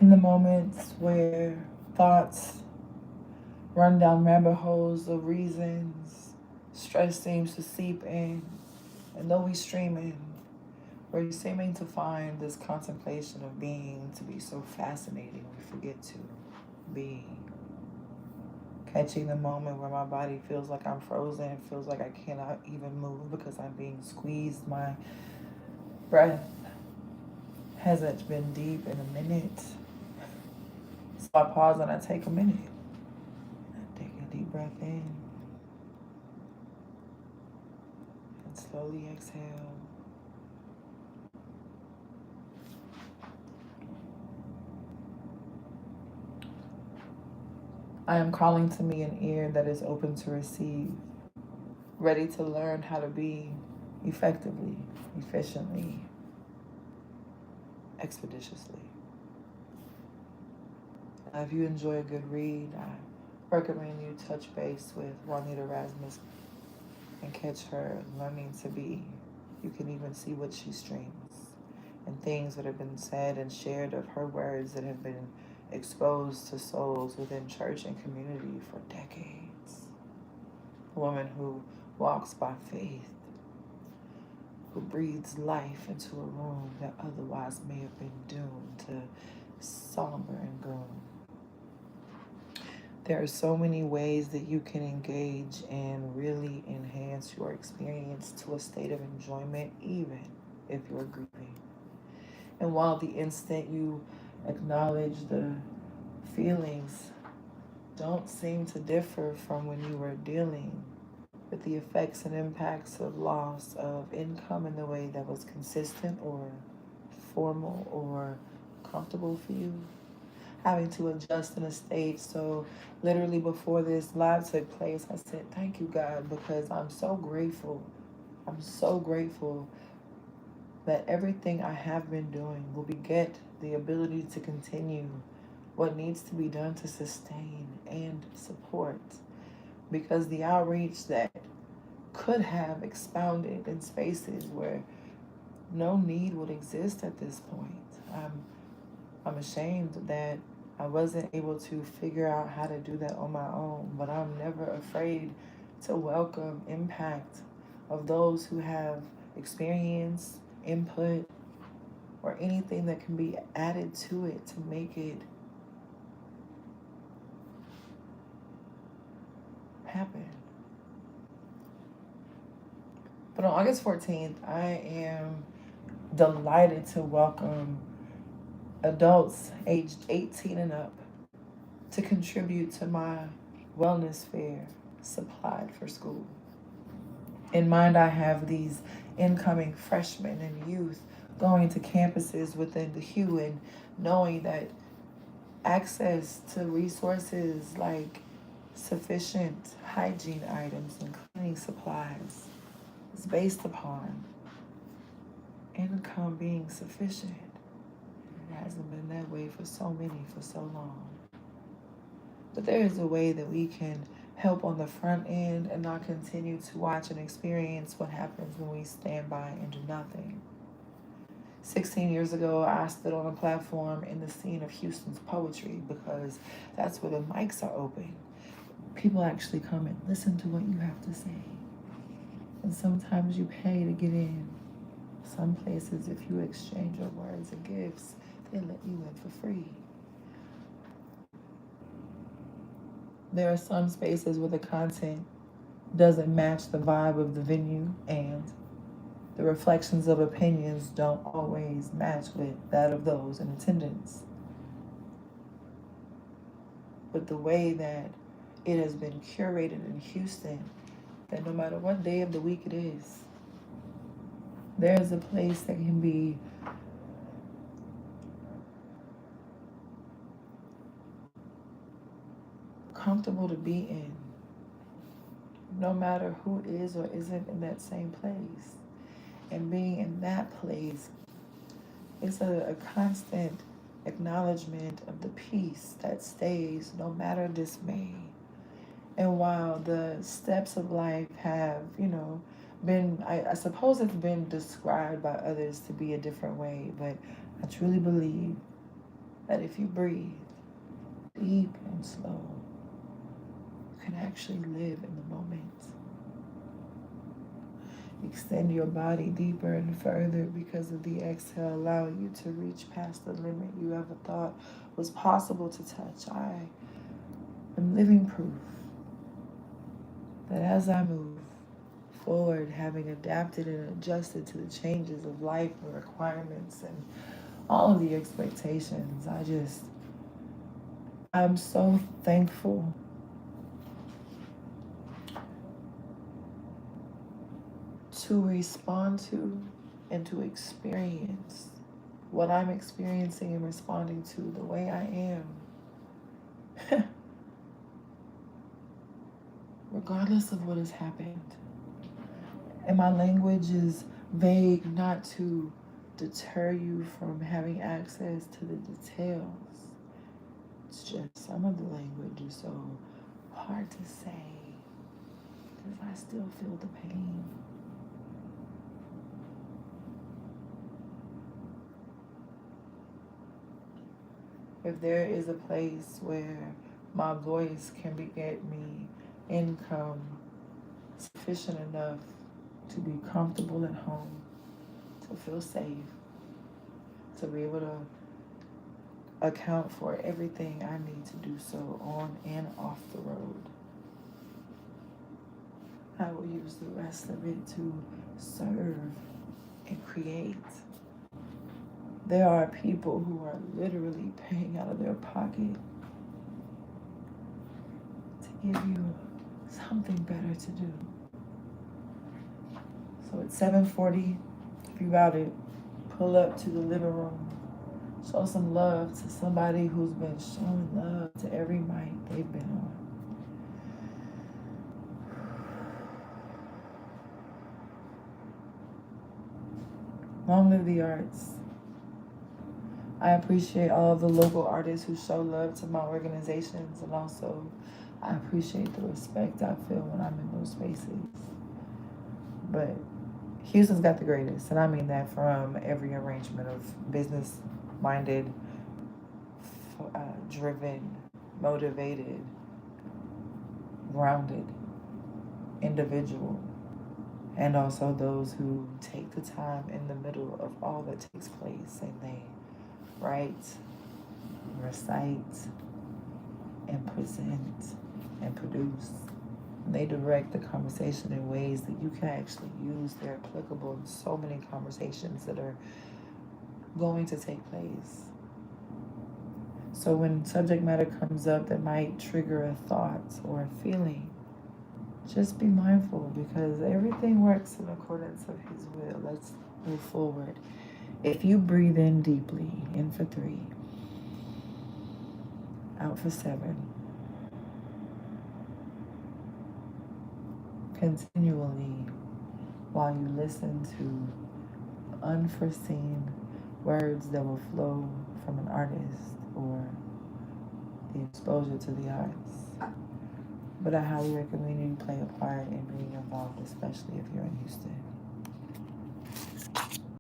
In the moments where thoughts run down rabbit holes of reasons, stress seems to seep in, and though we stream in, we're seeming to find this contemplation of being to be so fascinating, we forget to be. Catching the moment where my body feels like I'm frozen, it feels like I cannot even move because I'm being squeezed. My breath hasn't been deep in a minute. So I pause and I take a minute. I take a deep breath in and slowly exhale. I am calling to me an ear that is open to receive, ready to learn how to be effectively, efficiently, expeditiously. If you enjoy a good read, I recommend you touch base with Juanita Rasmus and catch her learning to be. You can even see what she streams and things that have been said and shared of her words that have been exposed to souls within church and community for decades. A woman who walks by faith, who breathes life into a room that otherwise may have been doomed to somber and gloom. There are so many ways that you can engage and really enhance your experience to a state of enjoyment, even if you're grieving. And while the instant you acknowledge the feelings don't seem to differ from when you were dealing with the effects and impacts of loss of income in the way that was consistent or formal or comfortable for you, having to adjust in a state. So literally before this live took place, I said, thank you, God, because I'm so grateful. I'm so grateful that everything I have been doing will beget the ability to continue what needs to be done to sustain and support. Because the outreach that could have expounded in spaces where no need would exist at this point. I'm ashamed that I wasn't able to figure out how to do that on my own, but I'm never afraid to welcome impact of those who have experience, input, or anything that can be added to it to make it happen. But on August 14th, I am delighted to welcome adults aged 18 and up to contribute to my wellness fair supplied for school. In mind, I have these incoming freshmen and youth going to campuses within the Hue and knowing that access to resources like sufficient hygiene items and cleaning supplies is based upon income being sufficient. It hasn't been that way for so many for so long. But there is a way that we can help on the front end and not continue to watch and experience what happens when we stand by and do nothing. 16 years ago, I stood on a platform in the scene of Houston's poetry because that's where the mics are open. People actually come and listen to what you have to say. And sometimes you pay to get in. Some places, if you exchange your words and gifts, they let you in for free. There are some spaces where the content doesn't match the vibe of the venue, and the reflections of opinions don't always match with that of those in attendance. But the way that it has been curated in Houston, that no matter what day of the week it is, there is a place that can be comfortable to be in, no matter who is or isn't in that same place. And being in that place is a constant acknowledgement of the peace that stays no matter dismay. And while the steps of life have, been, I suppose it's been described by others to be a different way, but I truly believe that if you breathe deep and slow, you can actually live in the moment. Extend your body deeper and further because of the exhale, allowing you to reach past the limit you ever thought was possible to touch. I am living proof that as I move forward, having adapted and adjusted to the changes of life and requirements and all of the expectations, I'm so thankful to respond to and to experience what I'm experiencing and responding to the way I am, regardless of what has happened. And my language is vague not to deter you from having access to the details. It's just some of the language is so hard to say because I still feel the pain. If there is a place where my voice can get me income sufficient enough to be comfortable at home, to feel safe, to be able to account for everything I need to do so on and off the road, I will use the rest of it to serve and create. There are people who are literally paying out of their pocket to give you something better to do. So at 7:40, if you about it, pull up to the living room. Show some love to somebody who's been showing love to every mic they've been on. Long live the arts. I appreciate all of the local artists who show love to my organizations, and also I appreciate the respect I feel when I'm in those spaces. But Houston's got the greatest, and I mean that from every arrangement of business-minded, driven, motivated, grounded individual, and also those who take the time in the middle of all that takes place and they write, recite, and present, and produce. And they direct the conversation in ways that you can actually use. They're applicable in so many conversations that are going to take place. So when subject matter comes up that might trigger a thought or a feeling, just be mindful because everything works in accordance of His will. Let's move forward. If you breathe in deeply, in for 3, out for 7, continually while you listen to unforeseen words that will flow from an artist or the exposure to the arts. But I highly recommend you play a part in being involved, especially if you're in Houston.